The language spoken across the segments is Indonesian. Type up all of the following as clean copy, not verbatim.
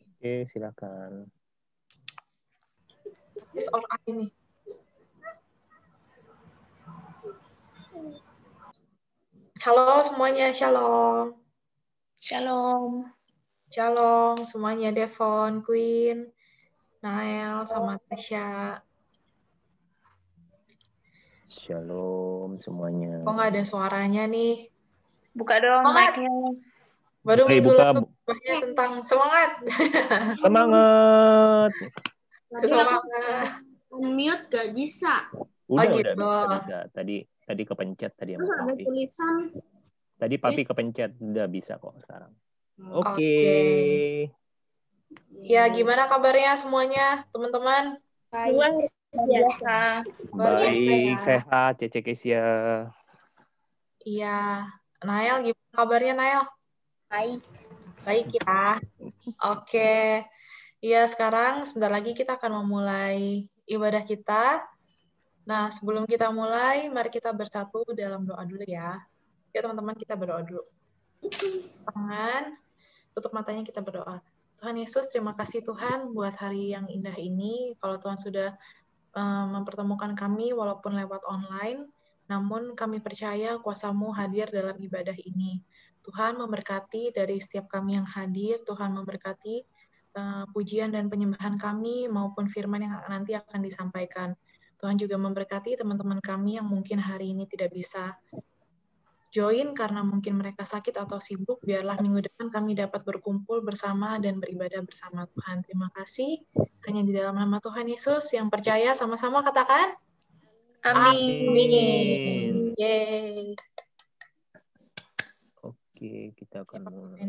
Oke, silakan. Is or I nih. Halo semuanya, shalom. Shalom. Shalom semuanya, Devon, Queen, Nael, sama Tasya. Shalom semuanya. Kok nggak ada suaranya nih? Buka dong Semangat. mic-nya. Baru minggu buka. lalu bahasnya tentang semangat. Semangat. Semangat. Unmute gak bisa. Udah gitu. bisa. Tadi kepencet tadi Terus sama ada Papi. tulisan. Tadi Papi kepencet, udah bisa kok sekarang. Oke. Ya, gimana kabarnya semuanya, teman-teman? Luar biasa. Baik, sehat, Cece Kesia. Iya. Nael, gimana kabarnya, Nael? Baik. Baik ya. Oke. Iya, sekarang sebentar lagi kita akan memulai ibadah kita. Nah, sebelum kita mulai, mari kita bersatu dalam doa dulu ya. Ya, teman-teman, kita berdoa dulu. Tangan, tutup matanya, kita berdoa. Tuhan Yesus, terima kasih Tuhan buat hari yang indah ini. Kalau Tuhan sudah mempertemukan kami walaupun lewat online, namun kami percaya kuasa-Mu hadir dalam ibadah ini. Tuhan memberkati dari setiap kami yang hadir, Tuhan memberkati pujian dan penyembahan kami maupun firman yang nanti akan disampaikan. Tuhan juga memberkati teman-teman kami yang mungkin hari ini tidak bisa join karena mungkin mereka sakit atau sibuk, biarlah minggu depan kami dapat berkumpul bersama dan beribadah bersama Tuhan. Terima kasih. Hanya di dalam nama Tuhan Yesus yang percaya, sama-sama katakan. Amin. Yeay. Oke, kita akan mulai.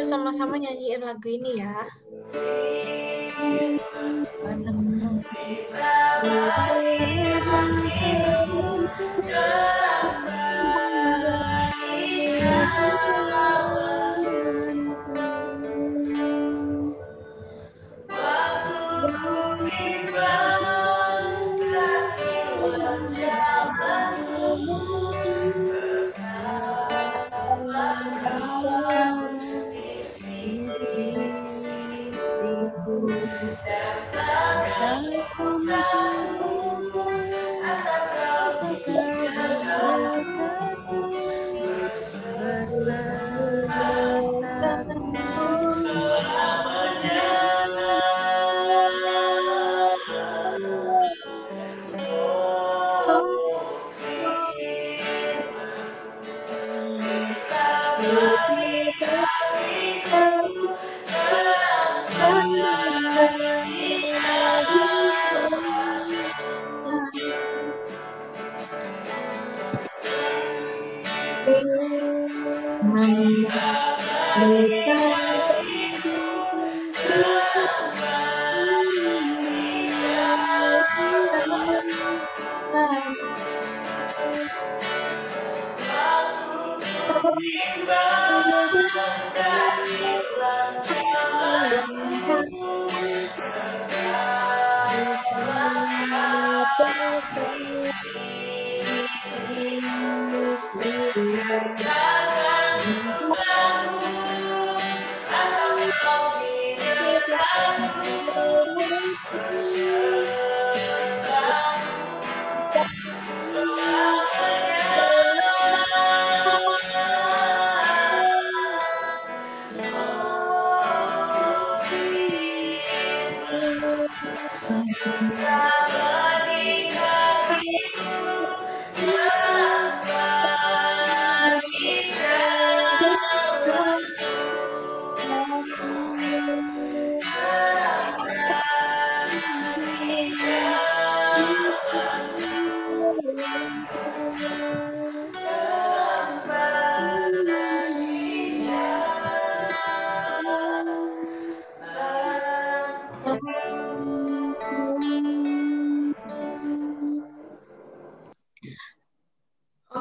Sama-sama nyanyiin lagu ini ya.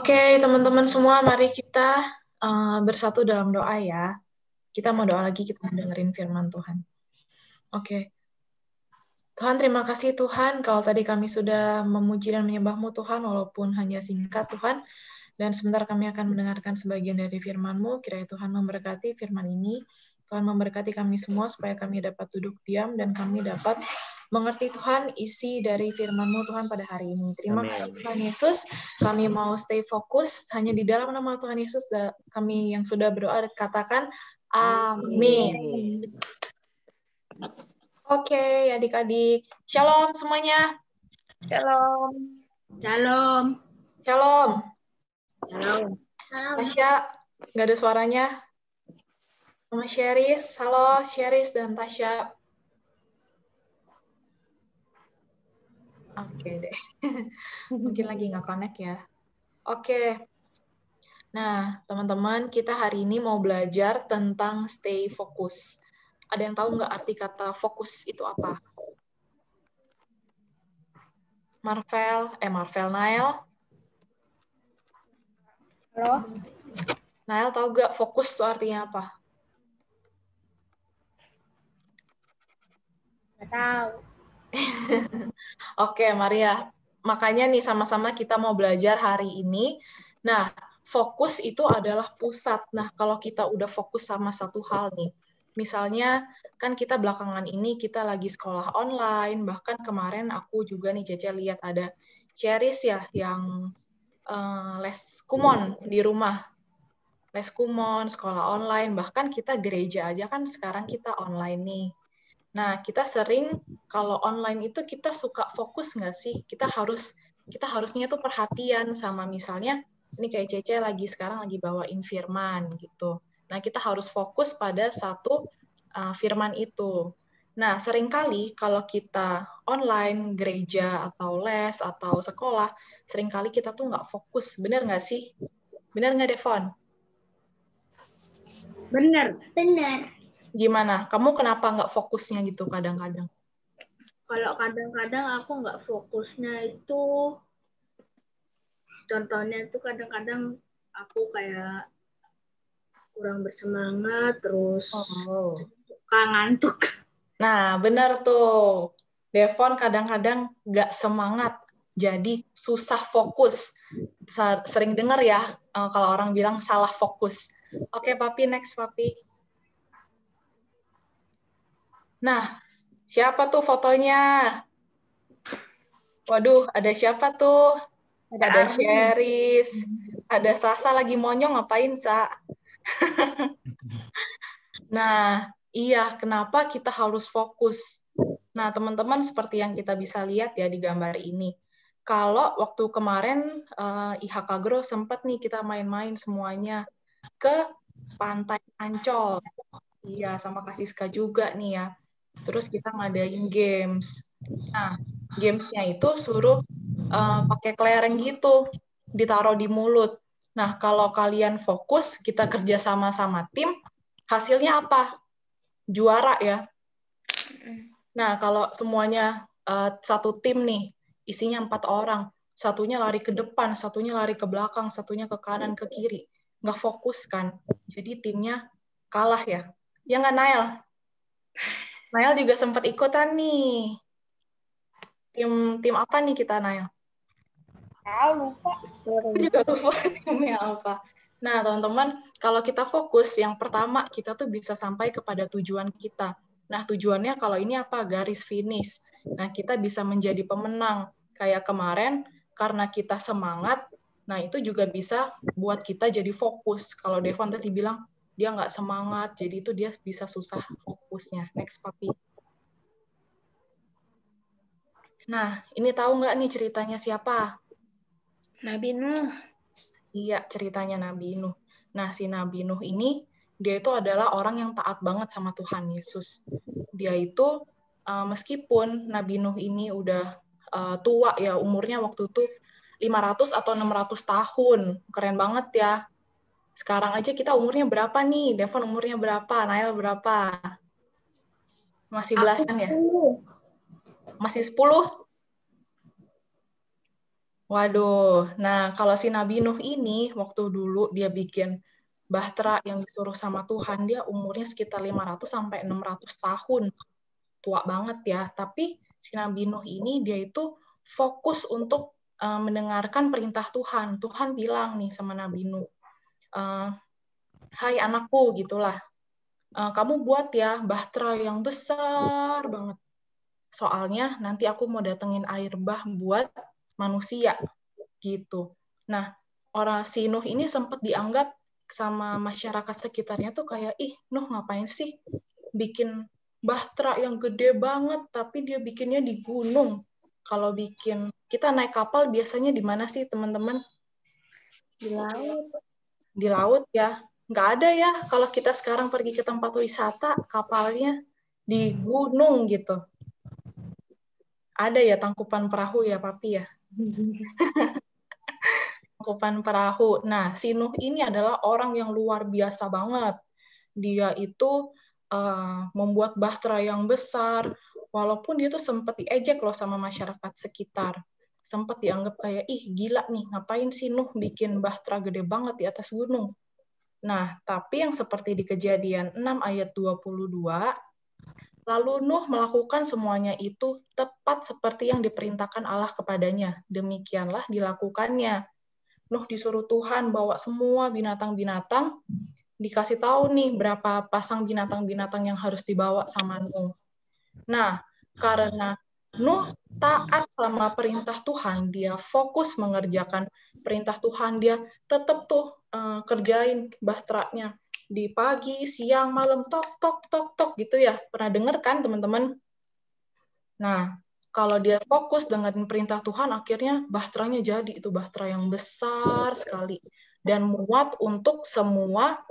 Oke, teman-teman semua, mari kita bersatu dalam doa ya. Kita mau doa lagi, kita mau dengerin firman Tuhan. Oke. Tuhan, terima kasih Tuhan, kalau tadi kami sudah memuji dan menyembah-Mu Tuhan, walaupun hanya singkat Tuhan, dan sebentar kami akan mendengarkan sebagian dari firman-Mu, kiranya Tuhan memberkati firman ini, Tuhan memberkati kami semua, supaya kami dapat duduk diam, dan kami dapat mengerti Tuhan, isi dari firman-Mu Tuhan pada hari ini. Terima kasih Tuhan Yesus, kami mau stay fokus, hanya di dalam nama Tuhan Yesus, kami yang sudah berdoa, katakan, amin. Oke, adik-adik. Shalom semuanya. Shalom. Shalom. Shalom. Shalom. Tasya, nggak ada suaranya. Sama Sheris. Halo, Sheris dan Tasya. Oke deh. Mungkin lagi nggak connect ya. Oke. Nah, teman-teman, kita hari ini mau belajar tentang stay focus. Ada yang tahu nggak arti kata fokus itu apa? Marvel, Nael? Halo. Nael tahu nggak fokus itu artinya apa? Nggak tahu. Oke, Maria. Makanya nih sama-sama kita mau belajar hari ini. Nah, fokus itu adalah pusat. Nah, kalau kita udah fokus sama satu hal nih, misalnya kan kita belakangan ini kita lagi sekolah online, bahkan kemarin aku juga nih Cece lihat ada Cheris ya yang les kumon di rumah. Les kumon, sekolah online, bahkan kita gereja aja kan sekarang kita online nih. Nah, kita sering kalau online itu kita suka fokus nggak sih? Kita harusnya tuh perhatian sama misalnya ini kayak Cece sekarang lagi bawain firman gitu. Nah, kita harus fokus pada satu firman itu. Nah, seringkali kalau kita online, gereja, atau les, atau sekolah, seringkali kita tuh nggak fokus. Bener nggak sih? Bener nggak, Devon? Benar. Gimana? Kamu kenapa nggak fokusnya gitu kadang-kadang? Kalau kadang-kadang aku nggak fokusnya itu, contohnya itu kadang-kadang aku kayak kurang bersemangat, terus suka ngantuk. Nah, benar tuh. Devon kadang-kadang nggak semangat, jadi susah fokus. Sering dengar ya, kalau orang bilang salah fokus. Oke, Papi, next, Papi. Nah, siapa tuh fotonya? Waduh, ada siapa tuh? Ada Sheris. Ada Sasa lagi monyong, ngapain, Sa? Nah, iya, kenapa kita harus fokus? Nah, teman-teman, seperti yang kita bisa lihat ya di gambar ini. Kalau waktu kemarin IHK Gro sempat nih kita main-main semuanya ke Pantai Ancol. Iya, sama Kasiska juga nih ya. Terus kita ngadain games. Nah, gamesnya itu suruh pakai kelereng gitu, ditaruh di mulut. Nah, kalau kalian fokus, kita kerja sama-sama tim, hasilnya apa? Juara ya. Nah, kalau semuanya satu tim nih, isinya 4 orang, satunya lari ke depan, satunya lari ke belakang, satunya ke kanan, ke kiri, nggak fokus kan. Jadi timnya kalah ya. Ya nggak, Nael? Nael juga sempat ikutan nih. Tim apa nih kita, Nael? Lupa. Aku juga lupa timnya apa. Nah, teman-teman, kalau kita fokus, yang pertama kita tuh bisa sampai kepada tujuan kita. Nah, tujuannya kalau ini apa? Garis finish. Nah, kita bisa menjadi pemenang. Kayak kemarin, karena kita semangat, nah itu juga bisa buat kita jadi fokus. Kalau Devon tadi bilang, dia nggak semangat, jadi itu dia bisa susah fokusnya. Next, Papi. Nah, ini tahu nggak nih ceritanya siapa? Nabi Nuh. Iya, ceritanya Nabi Nuh. Nah, si Nabi Nuh ini, dia itu adalah orang yang taat banget sama Tuhan Yesus. Dia itu, meskipun Nabi Nuh ini udah tua ya, umurnya waktu itu 500 atau 600 tahun. Keren banget ya. Sekarang aja kita umurnya berapa nih? Devon umurnya berapa? Nael berapa? Masih belasan ya? Masih 10? Waduh, nah kalau si Nabi Nuh ini, waktu dulu dia bikin bahtera yang disuruh sama Tuhan, dia umurnya sekitar 500 sampai 600 tahun. Tua banget ya, tapi si Nabi Nuh ini dia itu fokus untuk mendengarkan perintah Tuhan. Tuhan bilang nih sama Nabi Nuh, hai anakku, gitulah, kamu buat ya bahtera yang besar banget. Soalnya nanti aku mau datengin air bah buat manusia gitu. Nah, orang si Nuh ini sempat dianggap sama masyarakat sekitarnya tuh kayak, ih, Nuh ngapain sih bikin bahtera yang gede banget, tapi dia bikinnya di gunung. Kalau bikin, kita naik kapal biasanya di mana sih, teman-teman? Di laut. Di laut ya. Nggak ada ya, kalau kita sekarang pergi ke tempat wisata, kapalnya di gunung gitu. Ada ya tangkupan perahu ya, Papi ya? Tangkupan perahu. Nah, si Nuh ini adalah orang yang luar biasa banget. Dia itu membuat bahtera yang besar, walaupun dia tuh sempat diejek loh sama masyarakat sekitar. Sempat dianggap kayak, ih gila nih, ngapain si Nuh bikin bahtera gede banget di atas gunung. Nah, tapi yang seperti di Kejadian 6 ayat 22, lalu Nuh melakukan semuanya itu tepat seperti yang diperintahkan Allah kepadanya. Demikianlah dilakukannya. Nuh disuruh Tuhan bawa semua binatang-binatang, dikasih tahu nih berapa pasang binatang-binatang yang harus dibawa sama Nuh. Nah, karena Nuh taat sama perintah Tuhan, dia fokus mengerjakan perintah Tuhan, dia tetap tuh kerjain bahteranya di pagi, siang, malam, tok, tok, tok, tok, gitu ya. Pernah dengar kan, teman-teman? Nah, kalau dia fokus dengan perintah Tuhan, akhirnya bahteranya jadi. Itu bahtera yang besar sekali. Dan muat untuk semua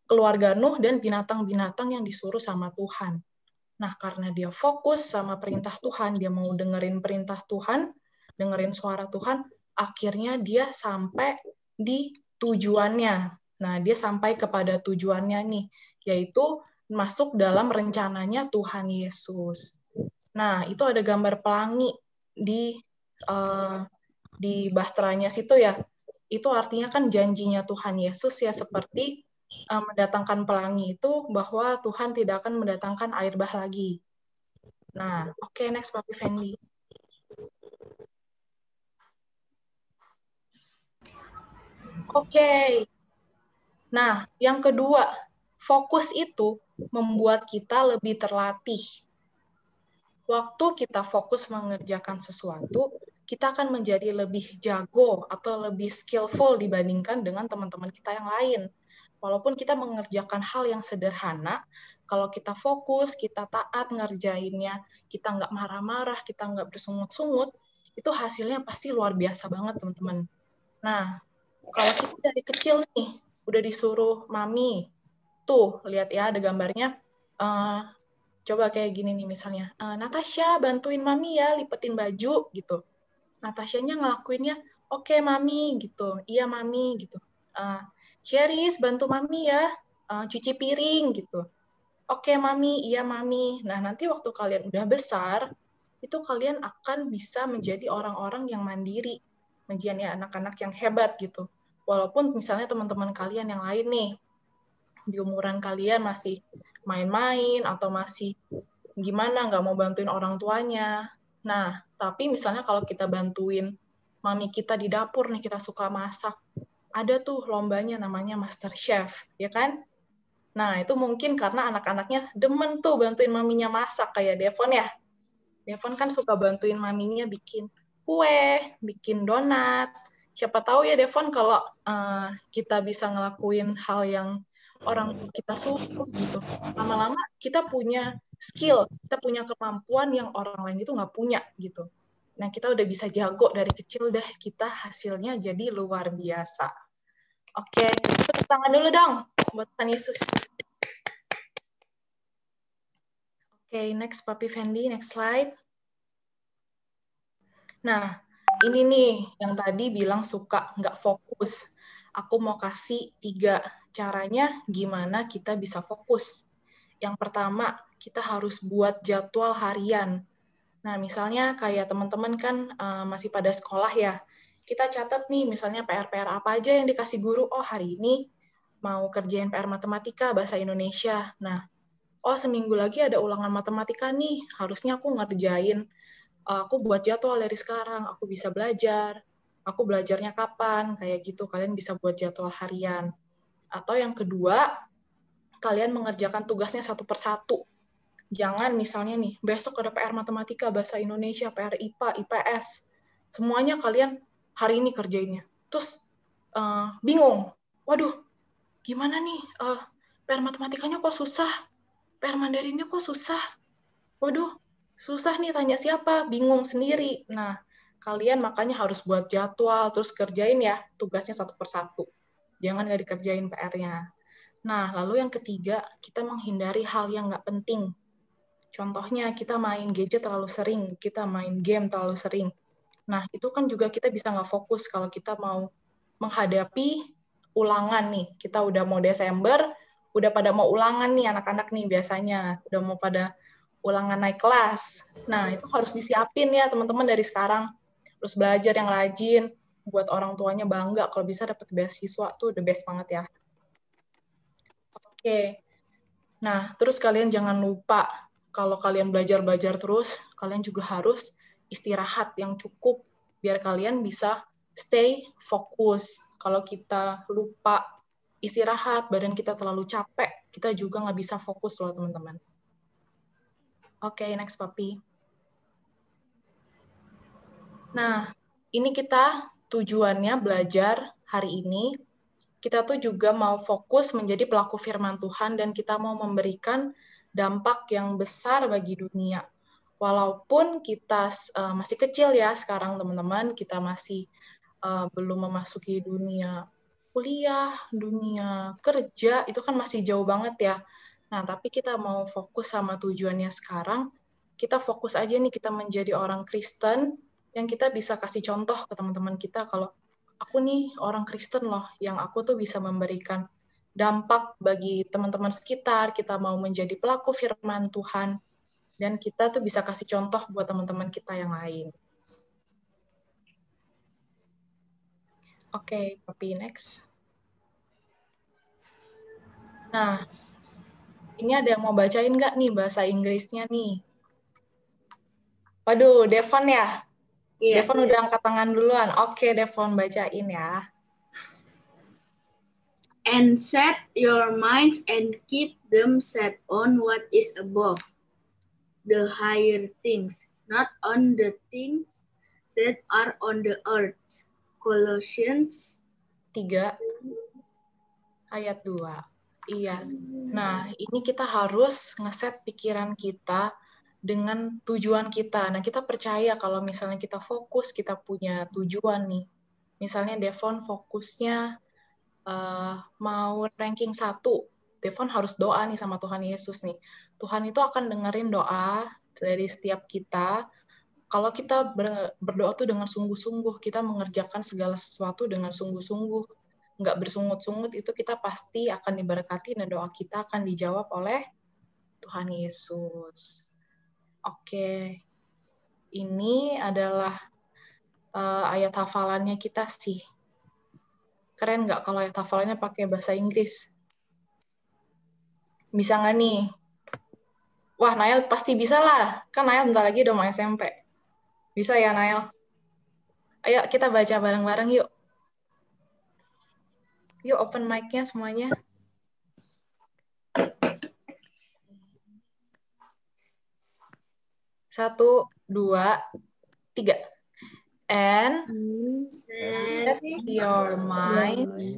keluarga Nuh dan binatang-binatang yang disuruh sama Tuhan. Nah, karena dia fokus sama perintah Tuhan, dia mau dengerin perintah Tuhan, dengerin suara Tuhan, akhirnya dia sampai di tujuannya. Nah, dia sampai kepada tujuannya nih, yaitu masuk dalam rencananya Tuhan Yesus. Nah, itu ada gambar pelangi di bahteranya situ ya. Itu artinya kan janjinya Tuhan Yesus ya, seperti mendatangkan pelangi itu bahwa Tuhan tidak akan mendatangkan air bah lagi. Nah, oke, next Papi Fendi. Oke. Nah, yang kedua, fokus itu membuat kita lebih terlatih. Waktu kita fokus mengerjakan sesuatu, kita akan menjadi lebih jago atau lebih skillful dibandingkan dengan teman-teman kita yang lain. Walaupun kita mengerjakan hal yang sederhana, kalau kita fokus, kita taat ngerjainnya, kita nggak marah-marah, kita nggak bersungut-sungut, itu hasilnya pasti luar biasa banget, teman-teman. Nah, kalau kita dari kecil nih, udah disuruh mami, tuh, lihat ya, ada gambarnya, coba kayak gini nih misalnya, Natasha bantuin mami ya, lipetin baju, gitu. Natashanya ngelakuinnya, oke, mami, gitu. Iya, mami, gitu. Cheris, bantu mami ya, cuci piring gitu. Oke, Mami, iya Mami. Nah, nanti waktu kalian udah besar, itu kalian akan bisa menjadi orang-orang yang mandiri, menjadi anak-anak yang hebat gitu. Walaupun misalnya teman-teman kalian yang lain nih, di umuran kalian masih main-main atau masih gimana, nggak mau bantuin orang tuanya. Nah, tapi misalnya kalau kita bantuin mami kita di dapur nih, kita suka masak, ada tuh lombanya namanya Master Chef, ya kan? Nah, itu mungkin karena anak-anaknya demen tuh bantuin maminya masak, kayak Devon ya. Devon kan suka bantuin maminya bikin kue, bikin donat. Siapa tahu ya Devon kalau kita bisa ngelakuin hal yang orang tua kita suruh gitu. Lama-lama kita punya skill, kita punya kemampuan yang orang lain itu nggak punya gitu. Nah, kita udah bisa jago dari kecil dah, kita hasilnya jadi luar biasa. Oke, tepuk tangan dulu dong buat Tuhan Yesus. Oke, next Papi Fendi, next slide. Nah, ini nih yang tadi bilang suka nggak fokus. Aku mau kasih 3 caranya gimana kita bisa fokus. Yang pertama, kita harus buat jadwal harian. Nah, misalnya kayak teman-teman kan masih pada sekolah ya. Kita catat nih, misalnya PR-PR apa aja yang dikasih guru. Oh, hari ini mau kerjain PR matematika, bahasa Indonesia. Nah, oh seminggu lagi ada ulangan matematika nih, harusnya aku ngerjain. Aku buat jadwal dari sekarang, aku bisa belajar. Aku belajarnya kapan, kayak gitu. Kalian bisa buat jadwal harian. Atau yang kedua, kalian mengerjakan tugasnya satu persatu. Jangan misalnya nih, besok ada PR matematika, bahasa Indonesia, PR IPA, IPS. Semuanya kalian hari ini kerjainnya. Terus bingung, waduh, gimana nih, PR matematikanya kok susah, PR Mandarinnya kok susah, waduh, susah nih tanya siapa, bingung sendiri. Nah, kalian makanya harus buat jadwal, terus kerjain ya tugasnya satu persatu. Jangan nggak dikerjain PR-nya. Nah, lalu yang ketiga, kita menghindari hal yang nggak penting. Contohnya, kita main gadget terlalu sering, kita main game terlalu sering. Nah, itu kan juga kita bisa nggak fokus kalau kita mau menghadapi ulangan nih. Kita udah mau Desember, udah pada mau ulangan nih anak-anak nih biasanya. Udah mau pada ulangan naik kelas. Nah, itu harus disiapin ya teman-teman dari sekarang. Terus belajar yang rajin, buat orang tuanya bangga. Kalau bisa dapat beasiswa tuh the best banget ya. Oke. Nah, terus kalian jangan lupa, kalau kalian belajar-belajar terus, kalian juga harus istirahat yang cukup, biar kalian bisa stay fokus. Kalau kita lupa istirahat, badan kita terlalu capek, kita juga nggak bisa fokus loh teman-teman. Oke, next Papi. Nah, ini kita tujuannya belajar hari ini. Kita tuh juga mau fokus menjadi pelaku firman Tuhan dan kita mau memberikan dampak yang besar bagi dunia. Walaupun kita masih kecil ya sekarang teman-teman, kita masih belum memasuki dunia kuliah, dunia kerja, itu kan masih jauh banget ya. Nah, tapi kita mau fokus sama tujuannya sekarang, kita fokus aja nih kita menjadi orang Kristen yang kita bisa kasih contoh ke teman-teman kita kalau aku nih orang Kristen loh, yang aku tuh bisa memberikan dampak bagi teman-teman sekitar, kita mau menjadi pelaku firman Tuhan, dan kita tuh bisa kasih contoh buat teman-teman kita yang lain. Oke, Papi, next. Nah, ini ada yang mau bacain nggak nih bahasa Inggrisnya nih? Waduh, Devon ya? Iya. Devon udah angkat tangan duluan. Oke, Devon bacain ya. And set your minds and keep them set on what is above, the higher things, not on the things that are on the earth. Colossians 3 ayat 2. Iya. Nah, ini kita harus ngeset pikiran kita dengan tujuan kita. Nah, kita percaya kalau misalnya kita fokus, kita punya tujuan nih. Misalnya Devon fokusnya mau ranking 1. Devon harus doa nih sama Tuhan Yesus nih. Tuhan itu akan dengerin doa dari setiap kita. Kalau kita berdoa tuh dengan sungguh-sungguh, kita mengerjakan segala sesuatu dengan sungguh-sungguh. nggak bersungut-sungut, itu kita pasti akan diberkati dan doa kita akan dijawab oleh Tuhan Yesus. Oke, ini adalah ayat hafalannya kita sih. Keren nggak kalau ayat hafalannya pakai bahasa Inggris? Bisa nggak nih? Wah, Nail pasti bisa lah. Kan Nail bentar lagi udah mau SMP. Bisa ya, Nail? Ayo kita baca bareng-bareng yuk. Yuk open mic-nya semuanya. Satu, dua, tiga. And set your minds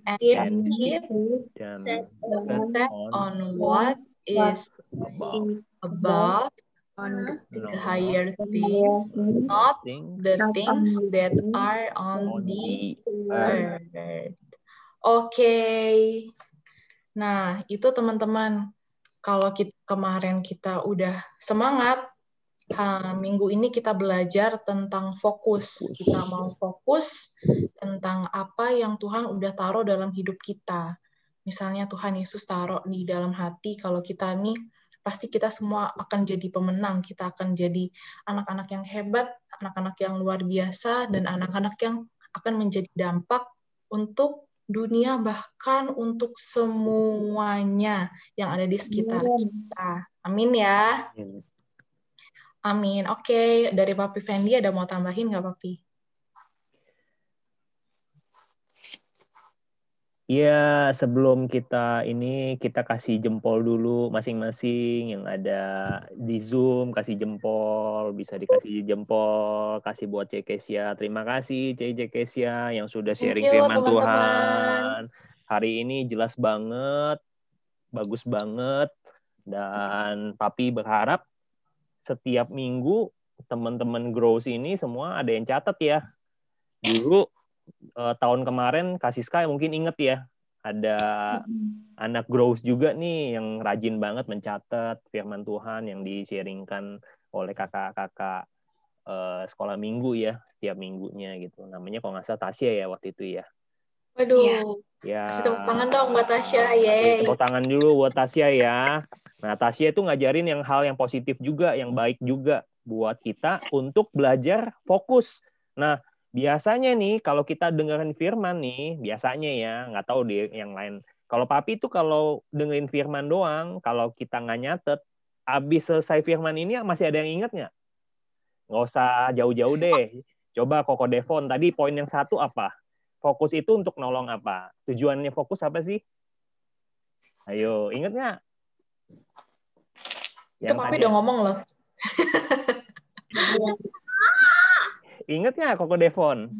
and keep set on what is above, the higher things, not the things that are on the earth. Oke. Nah, itu teman-teman. Kalau kemarin kita udah semangat, minggu ini kita belajar tentang fokus. Kita mau fokus tentang apa yang Tuhan udah taruh dalam hidup kita. Misalnya Tuhan Yesus taruh di dalam hati, kalau kita nih, pasti kita semua akan jadi pemenang. Kita akan jadi anak-anak yang hebat, anak-anak yang luar biasa, dan anak-anak yang akan menjadi dampak untuk dunia, bahkan untuk semuanya yang ada di sekitar kita. Amin ya. Amin. Oke, dari Papi Fendi ada mau tambahin nggak, Papi? Ya, sebelum kita kasih jempol dulu masing-masing yang ada di Zoom, kasih jempol, bisa dikasih jempol, kasih buat Cekesia. Terima kasih Cekesia yang sudah sharing firman Tuhan. Hari ini jelas banget, bagus banget, dan Papi berharap setiap minggu teman-teman Grows ini semua ada yang catat ya. Dulu tahun kemarin Kasiska mungkin inget ya, ada anak Grows juga nih yang rajin banget mencatat firman Tuhan yang di-sharingkan oleh kakak-kakak sekolah minggu ya, setiap minggunya gitu. Namanya kalau nggak salah Tasya ya waktu itu ya. Waduh, ya. Kasih tepuk tangan dong buat Tasya. Yeay. Tepuk tangan dulu buat Tasya ya. Nah, Tasya itu ngajarin hal yang positif juga, yang baik juga buat kita untuk belajar fokus. Nah, biasanya nih, kalau kita dengerin firman nih, biasanya ya, nggak tahu deh yang lain. Kalau Papi itu kalau dengerin firman doang, kalau kita nggak nyatet, abis selesai firman ini masih ada yang ingat nggak? Nggak usah jauh-jauh deh. Coba Koko Devon, tadi poin yang 1 apa? Fokus itu untuk nolong apa? Tujuannya fokus apa sih? Ayo, ingat nggak? Itu Papi udah ngomong loh. Ingat nggak Koko Devon?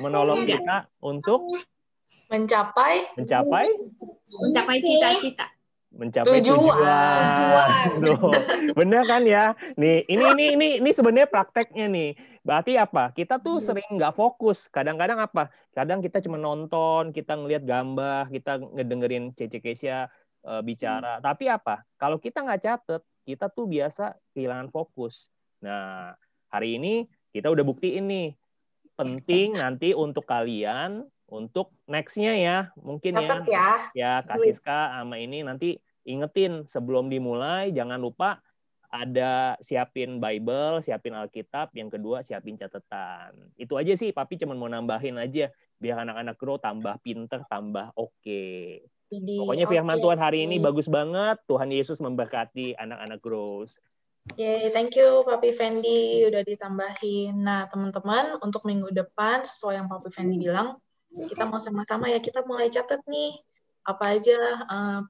Menolong kita untuk mencapai cita-cita. Mencapai tujuan. Loh, bener kan ya? Nih, ini sebenarnya prakteknya nih. Berarti apa? Kita tuh sering nggak fokus. Kadang-kadang apa? Kadang kita cuma nonton, kita ngelihat gambar, kita ngedengerin Cekesia bicara. Tapi apa? Kalau kita nggak catet, kita tuh biasa kehilangan fokus. Nah, hari ini kita udah buktiin nih, penting nanti untuk kalian, untuk next-nya ya, mungkin catet ya Kasiska sama ini nanti ingetin sebelum dimulai, jangan lupa ada siapin Bible, siapin Alkitab, yang kedua siapin catatan. Itu aja sih, Papi cuma mau nambahin aja, biar anak-anak Grow tambah pinter, tambah oke. Pokoknya firman Tuhan hari ini bagus banget, Tuhan Yesus memberkati anak-anak Grow. Yay, thank you Papi Fendi udah ditambahin. Nah, teman-teman, untuk minggu depan sesuai yang Papi Fendi bilang, kita mau sama-sama ya, kita mulai catat nih apa aja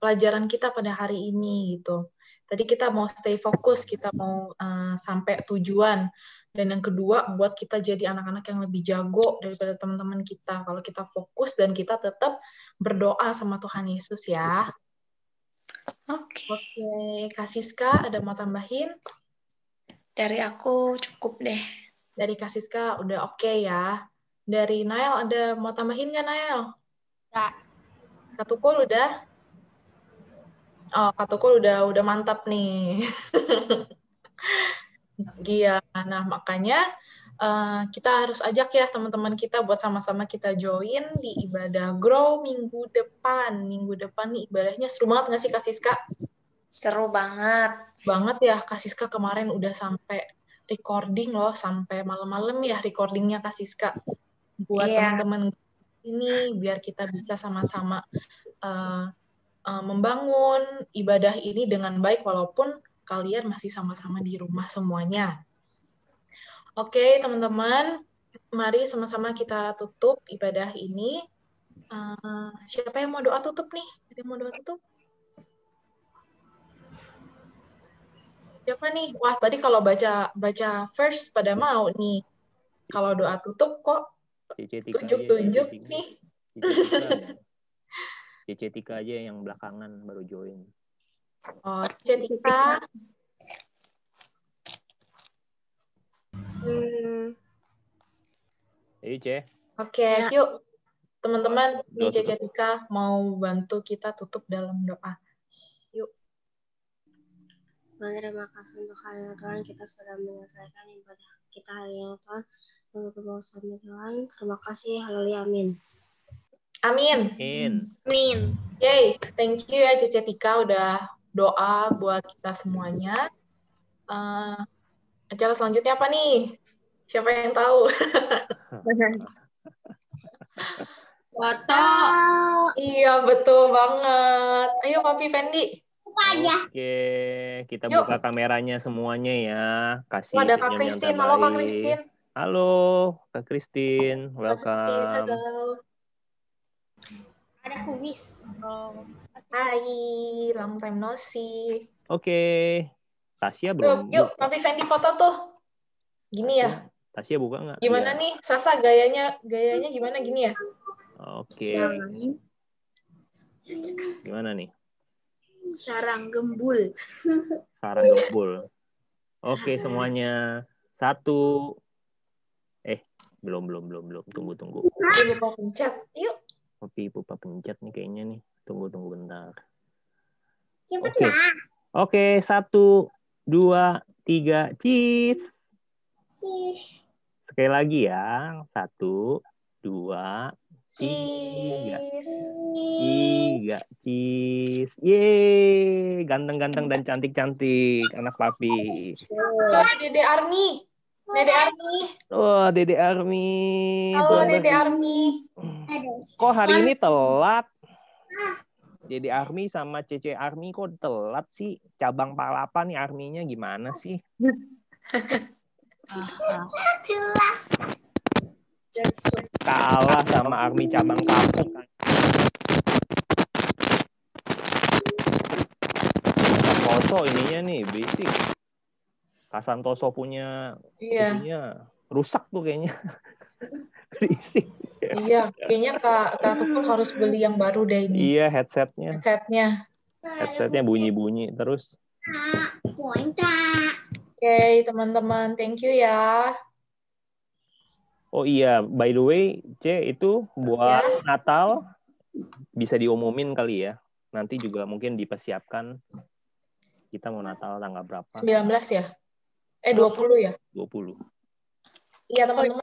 pelajaran kita pada hari ini gitu. Tadi kita mau stay fokus, kita mau sampai tujuan. Dan yang kedua, buat kita jadi anak-anak yang lebih jago daripada teman-teman kita. Kalau kita fokus dan kita tetap berdoa sama Tuhan Yesus ya. Oke, Kak Siska ada mau tambahin? Dari aku cukup deh. Dari Kak Siska udah oke ya. Dari Nael ada mau tambahin nggak, Nael? Nggak. Kak Tukul udah? Oh, Kak Tukul udah mantap nih. Iya, nah makanya kita harus ajak ya teman-teman kita buat sama-sama kita join di ibadah Grow minggu depan. Minggu depan nih ibadahnya seru banget nggak sih Kak Siska? Seru banget. Banget ya, Kak Siska kemarin udah sampai recording loh, sampai malam-malam ya recordingnya Kak Siska. Buat Iya. teman-teman ini, biar kita bisa sama-sama membangun ibadah ini dengan baik, walaupun kalian masih sama-sama di rumah semuanya. Oke, teman-teman, mari sama-sama kita tutup ibadah ini. Siapa yang mau doa tutup nih? Ada yang mau doa tutup? Siapa nih? Wah, tadi kalau baca first pada mau nih. Kalau doa tutup kok tunjuk-tunjuk nih. CC Tika aja yang belakangan baru join. Oh, Cetika. Ayo, Ce. Oke, yuk. Teman-teman, nih Cece Tika mau bantu kita tutup dalam doa. Yuk. Terima kasih untuk hari ini Tuhan, kita sudah menyelesaikan ibadah kita hari ini Tuhan. Untuk kebawaan Tuhan, terima kasih. Haleluya, amin. Amin. Amin. Yay, thank you ya Cece Tika udah doa buat kita semuanya. Acara selanjutnya apa nih? Siapa yang tahu? Foto. Iya, betul banget. Ayo Papi Fendi. Oke, kita Yuk. buka kameranya semuanya ya. Kasih Ada Kak senyum yang Christine. terbaik. Halo Kak Christine. Halo Kak Christine, Kak Christine, welcome. halo. Ada kuis. Hai, long time no see. Oke, Tasya belum Yuk, buka. Papi Fendi foto tuh. Gini ya. Tasya buka nggak? Gimana Iya. nih? Sasa gayanya gimana gini ya? Oke. Gimana nih? Sarang gembul. Sarang gembul. Oke semuanya. 1. Belum. Tunggu. Ibu mau pencet. Yuk. Kopi pupa pencet nih kayaknya nih. Tunggu bentar. Cepet lah. Oke, 1, 2, 3, cheese. Sekali lagi ya. 1, 2, 3. 3, cheese. Yeay, ganteng-ganteng dan cantik-cantik anak papi. Dede Army. Dede Army. Wah, Dede Army. Halo Dede Army. Kok hari ini telat? Dede Army sama Cece Army kok telat sih? Cabang Palapa nih Arminya gimana sih? Kalah sama Army cabang Kapuk. Santoso ininya nih berisik. Kasantoso punya ininya rusak tuh kayaknya. Berisik. Iya, kayaknya Kak Tukul harus beli yang baru deh ini. Iya, headsetnya. Headsetnya bunyi-bunyi terus. Oke, teman-teman, thank you ya. Oh iya, by the way, C itu buat Natal bisa diumumin kali ya. Nanti juga mungkin dipersiapkan kita mau Natal tanggal berapa? 19 ya? 20 ya? 20. Iya, teman-teman.